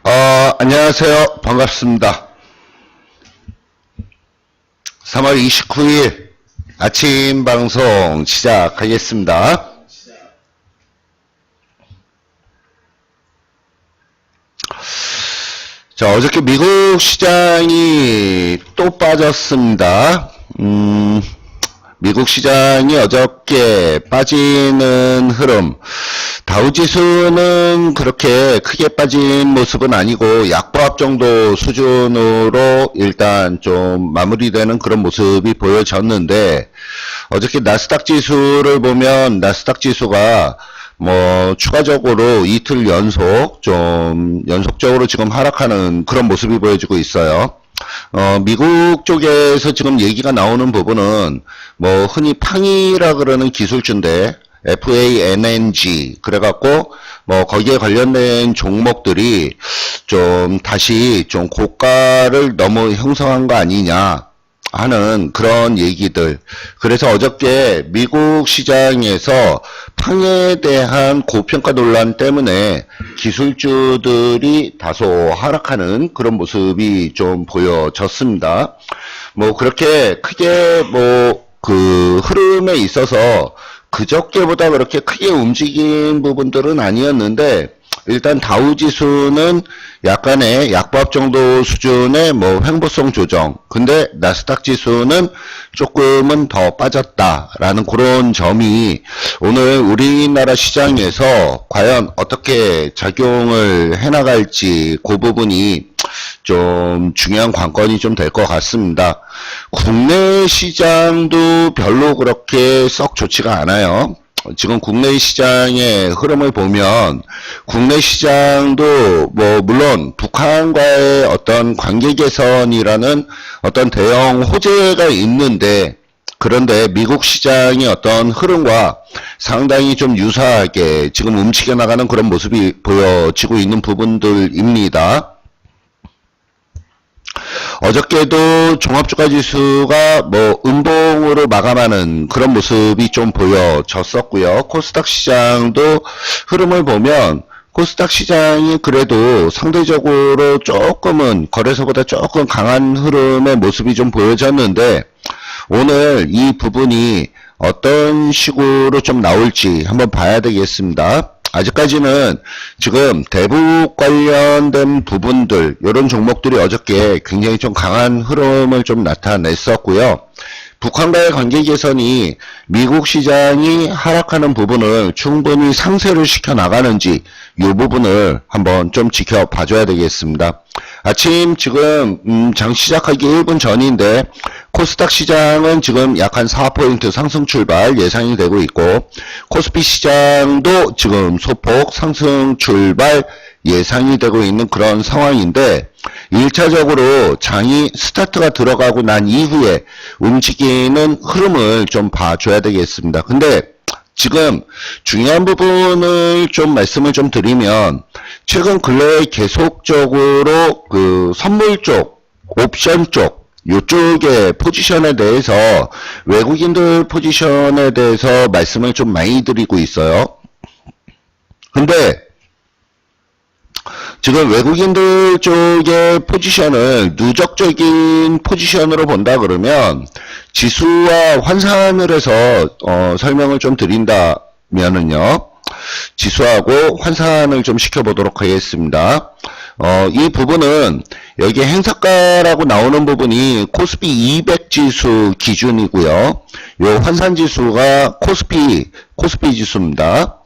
안녕하세요. 반갑습니다. 3월 29일 아침 방송 시작하겠습니다. 자, 어저께 미국 시장이 또 빠졌습니다. 미국 시장이 어저께 빠지는 흐름, 다우지수는 그렇게 크게 빠진 모습은 아니고 약보합 정도 수준으로 일단 좀 마무리되는 그런 모습이 보여졌는데, 어저께 나스닥 지수를 보면 나스닥 지수가 추가적으로 이틀 연속적으로 지금 하락하는 그런 모습이 보여지고 있어요. 미국 쪽에서 지금 얘기가 나오는 부분은 흔히 팡이라 그러는 기술주인데 FANNG 그래갖고 거기에 관련된 종목들이 좀 다시 좀 고가를 너무 형성한 거 아니냐 하는 그런 얘기들. 그래서 어저께 미국 시장에서 팡에 대한 고평가 논란 때문에 기술주들이 다소 하락하는 그런 모습이 좀 보여졌습니다. 그렇게 크게 그 흐름에 있어서 그저께보다 그렇게 크게 움직인 부분들은 아니었는데, 일단 다우지수는 약간의 약보합 정도 수준의 횡보성 조정, 근데 나스닥 지수는 조금은 더 빠졌다라는 그런 점이 오늘 우리나라 시장에서 과연 어떻게 작용을 해나갈지 그 부분이 좀 중요한 관건이 좀 될 것 같습니다. 국내 시장도 별로 그렇게 썩 좋지가 않아요. 지금 국내 시장의 흐름을 보면 국내 시장도 물론 북한과의 어떤 관계 개선이라는 어떤 대형 호재가 있는데, 그런데 미국 시장의 어떤 흐름과 상당히 좀 유사하게 지금 움직여 나가는 그런 모습이 보여지고 있는 부분들입니다. 어저께도 종합주가지수가 음봉으로 마감하는 그런 모습이 좀 보여졌었고요. 코스닥 시장도 흐름을 보면 코스닥 시장이 그래도 상대적으로 조금은 거래소보다 조금 강한 흐름의 모습이 좀 보여졌는데, 오늘 이 부분이 어떤 식으로 좀 나올지 한번 봐야 되겠습니다. 아직까지는 지금 대북 관련된 부분들, 이런 종목들이 어저께 굉장히 좀 강한 흐름을 좀 나타냈었고요. 북한과의 관계 개선이 미국 시장이 하락하는 부분을 충분히 상쇄를 시켜 나가는지 이 부분을 한번 좀 지켜봐줘야 되겠습니다. 아침 지금 장 시작하기 1분 전인데 코스닥 시장은 지금 약 한 4포인트 상승 출발 예상이 되고 있고, 코스피 시장도 지금 소폭 상승 출발 예상이 되고 있는 그런 상황인데, 1차적으로 장이 스타트가 들어가고 난 이후에 움직이는 흐름을 좀 봐줘야 되겠습니다. 근데 지금 중요한 부분을 좀 말씀을 좀 드리면, 최근 근래에 계속적으로 그 선물 쪽, 옵션 쪽, 요쪽의 포지션에 대해서 외국인들 포지션에 대해서 말씀을 좀 많이 드리고 있어요. 근데 지금 외국인들 쪽의 포지션을 누적적인 포지션으로 본다 그러면 지수와 환산을 해서 설명을 좀 드린다면은요, 지수하고 환산을 좀 시켜보도록 하겠습니다. 이 부분은 여기 행사가라고 나오는 부분이 코스피 200 지수 기준이고요. 요 환산 지수가 코스피 지수입니다.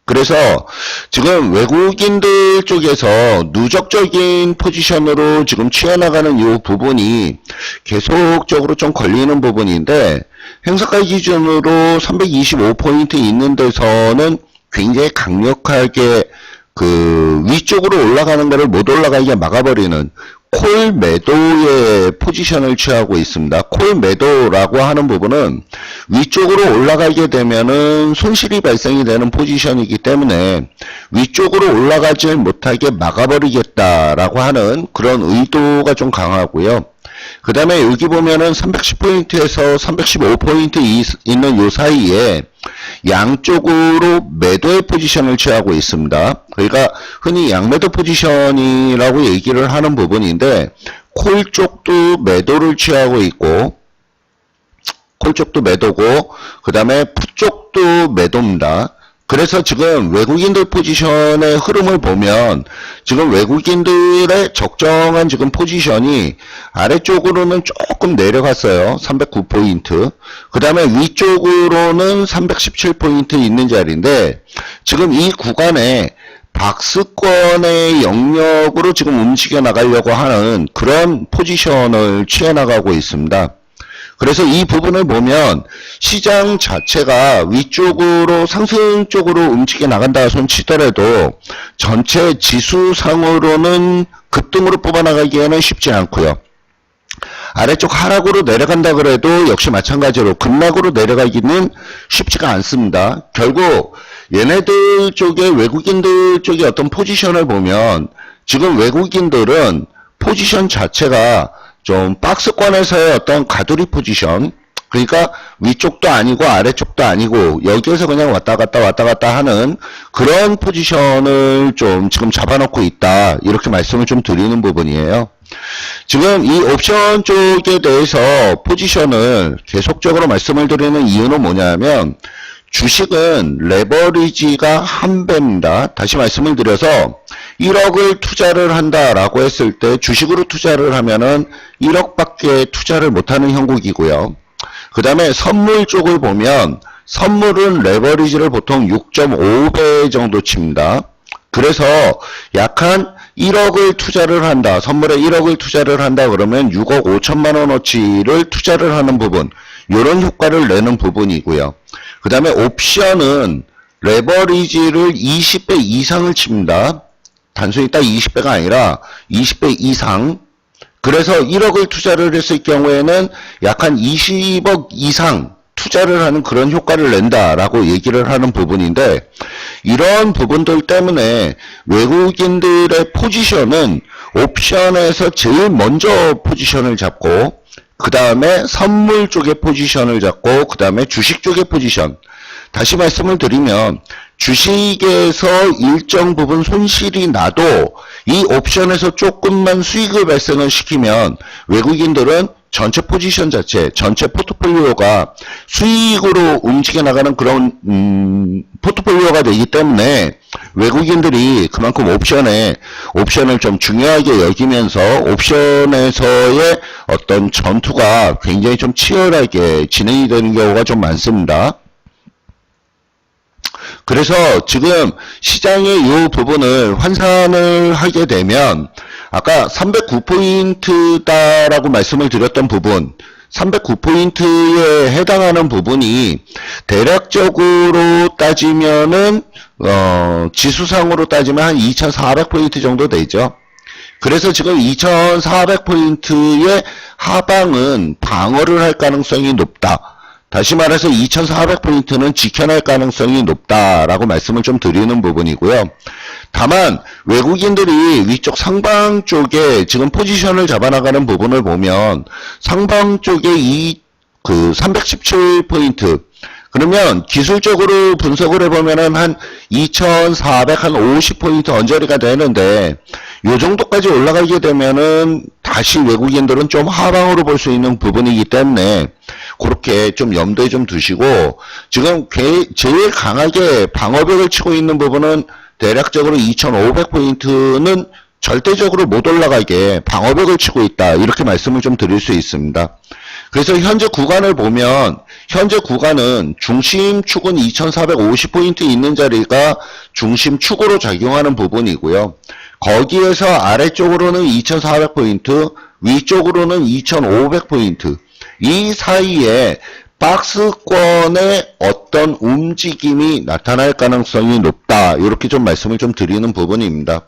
그래서 지금 외국인들 쪽에서 누적적인 포지션으로 지금 취해나가는 이 부분이 계속적으로 좀 걸리는 부분인데, 행사가 기준으로 325포인트 있는 데서는 굉장히 강력하게 그 위쪽으로 올라가는 것을 못 올라가게 막아버리는 콜 매도의 포지션을 취하고 있습니다. 콜 매도라고 하는 부분은 위쪽으로 올라가게 되면은 손실이 발생이 되는 포지션이기 때문에 위쪽으로 올라가지 못하게 막아버리겠다라고 하는 그런 의도가 좀 강하고요. 그 다음에 여기 보면은 310포인트에서 315포인트 있는 요 사이에 양쪽으로 매도의 포지션을 취하고 있습니다. 그러니까 흔히 양매도 포지션이라고 얘기를 하는 부분인데 콜 쪽도 매도를 취하고 있고 콜 쪽도 매도고 그 다음에 풋 쪽도 매도입니다. 그래서 지금 외국인들 포지션의 흐름을 보면 지금 외국인들의 적정한 지금 포지션이 아래쪽으로는 조금 내려갔어요. 309포인트. 그 다음에 위쪽으로는 317포인트 있는 자리인데 지금 이 구간에 박스권의 영역으로 지금 움직여 나가려고 하는 그런 포지션을 취해 나가고 있습니다. 그래서 이 부분을 보면 시장 자체가 위쪽으로 상승 쪽으로 움직여 나간다 손 치더라도 전체 지수상으로는 급등으로 뽑아나가기에는 쉽지 않고요. 아래쪽 하락으로 내려간다 그래도 역시 마찬가지로 급락으로 내려가기는 쉽지가 않습니다. 결국 얘네들 쪽에 외국인들 쪽의 어떤 포지션을 보면 지금 외국인들은 포지션 자체가 좀 박스권에서의 어떤 가두리 포지션, 그러니까 위쪽도 아니고 아래쪽도 아니고 여기에서 그냥 왔다 갔다 하는 그런 포지션을 좀 지금 잡아놓고 있다, 이렇게 말씀을 좀 드리는 부분이에요. 지금 이 옵션 쪽에 대해서 포지션을 계속적으로 말씀을 드리는 이유는 뭐냐면 주식은 레버리지가 한 배입니다. 다시 말씀을 드려서 1억을 투자를 한다라고 했을 때 주식으로 투자를 하면은 1억밖에 투자를 못하는 형국이고요. 그 다음에 선물 쪽을 보면 선물은 레버리지를 보통 6.5배 정도 칩니다. 그래서 약한 1억을 투자를 한다, 선물에 1억을 투자를 한다 그러면 6억 5천만 원어치를 투자를 하는 부분, 이런 효과를 내는 부분이고요. 그 다음에 옵션은 레버리지를 20배 이상을 칩니다. 단순히 딱 20배가 아니라 20배 이상. 그래서 1억을 투자를 했을 경우에는 약 한 20억 이상 투자를 하는 그런 효과를 낸다라고 얘기를 하는 부분인데, 이런 부분들 때문에 외국인들의 포지션은 옵션에서 제일 먼저 포지션을 잡고 그 다음에 선물 쪽의 포지션을 잡고 그 다음에 주식 쪽의 포지션. 다시 말씀을 드리면 주식에서 일정 부분 손실이 나도 이 옵션에서 조금만 수익을 발생을 시키면 외국인들은 전체 포지션 자체, 전체 포트폴리오가 수익으로 움직여 나가는 그런 포트폴리오가 되기 때문에 외국인들이 그만큼 옵션을 좀 중요하게 여기면서 옵션에서의 어떤 전투가 굉장히 좀 치열하게 진행이 되는 경우가 좀 많습니다. 그래서 지금 시장의 이 부분을 환산을 하게 되면 아까 309포인트다라고 말씀을 드렸던 부분, 309포인트에 해당하는 부분이 대략적으로 따지면은 지수상으로 따지면 한 2400포인트 정도 되죠. 그래서 지금 2400포인트의 하방은 방어를 할 가능성이 높다. 다시 말해서 2400포인트는 지켜낼 가능성이 높다라고 말씀을 좀 드리는 부분이고요. 다만 외국인들이 위쪽 상방 쪽에 지금 포지션을 잡아나가는 부분을 보면 상방 쪽에 이 317포인트, 그러면 기술적으로 분석을 해보면은 한 2450포인트 언저리가 되는데 요 정도까지 올라가게 되면은 다시 외국인들은 좀 하방으로 볼 수 있는 부분이기 때문에 그렇게 좀 염두에 좀 두시고, 지금 제일 강하게 방어벽을 치고 있는 부분은 대략적으로 2500포인트는 절대적으로 못 올라가게 방어벽을 치고 있다, 이렇게 말씀을 좀 드릴 수 있습니다. 그래서 현재 구간을 보면 현재 구간은 중심축은 2450포인트 있는 자리가 중심축으로 작용하는 부분이고요. 거기에서 아래쪽으로는 2400포인트, 위쪽으로는 2500포인트, 이 사이에 박스권의 어떤 움직임이 나타날 가능성이 높다, 이렇게 좀 말씀을 좀 드리는 부분입니다.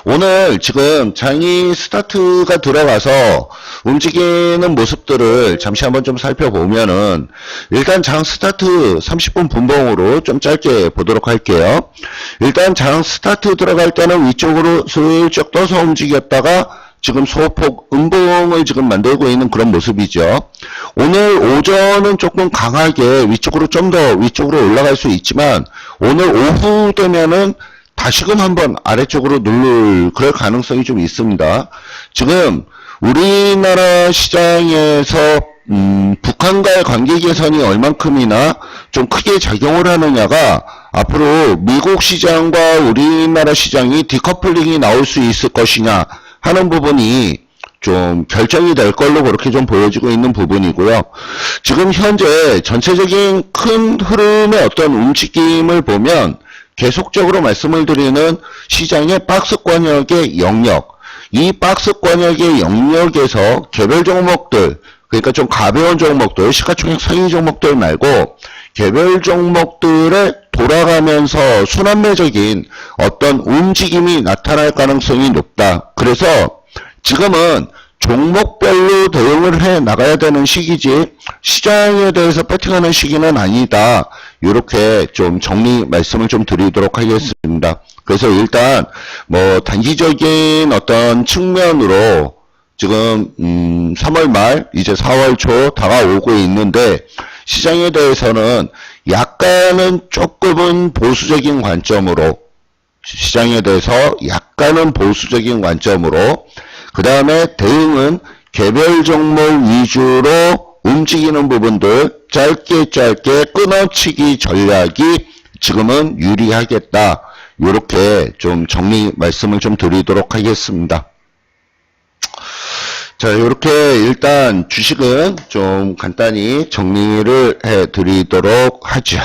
오늘 지금 장이 스타트가 들어가서 움직이는 모습들을 잠시 한번 좀 살펴보면은, 일단 장 스타트 30분 분봉으로 좀 짧게 보도록 할게요. 일단 장 스타트 들어갈 때는 위쪽으로 슬쩍 떠서 움직였다가 지금 소폭 음봉을 지금 만들고 있는 그런 모습이죠. 오늘 오전은 조금 강하게 위쪽으로 좀 더 위쪽으로 올라갈 수 있지만 오늘 오후 되면은 다시금 한번 아래쪽으로 누를 그럴 가능성이 좀 있습니다. 지금 우리나라 시장에서 북한과의 관계 개선이 얼만큼이나 좀 크게 작용을 하느냐가 앞으로 미국 시장과 우리나라 시장이 디커플링이 나올 수 있을 것이냐 하는 부분이 좀 결정이 될 걸로 그렇게 좀 보여지고 있는 부분이고요. 지금 현재 전체적인 큰 흐름의 어떤 움직임을 보면 계속적으로 말씀을 드리는 시장의 박스권역의 영역, 이 박스권역의 영역에서 개별 종목들, 그러니까 좀 가벼운 종목들, 시가총액 상위 종목들 말고 개별 종목들에 돌아가면서 순환매적인 어떤 움직임이 나타날 가능성이 높다. 그래서 지금은 종목별로 대응을 해 나가야 되는 시기지 시장에 대해서 배팅하는 시기는 아니다. 이렇게 좀 정리 말씀을 좀 드리도록 하겠습니다. 그래서 일단 뭐 단기적인 어떤 측면으로 지금 3월 말 이제 4월 초 다가오고 있는데 시장에 대해서는 약간은 조금은 보수적인 관점으로 시장에 대해서 약간은 보수적인 관점으로 그 다음에 대응은 개별 종목 위주로 움직이는 부분들 짧게 끊어치기 전략이 지금은 유리하겠다. 이렇게 좀 정리 말씀을 좀 드리도록 하겠습니다. 자, 이렇게 일단 주식은 좀 간단히 정리를 해 드리도록 하죠.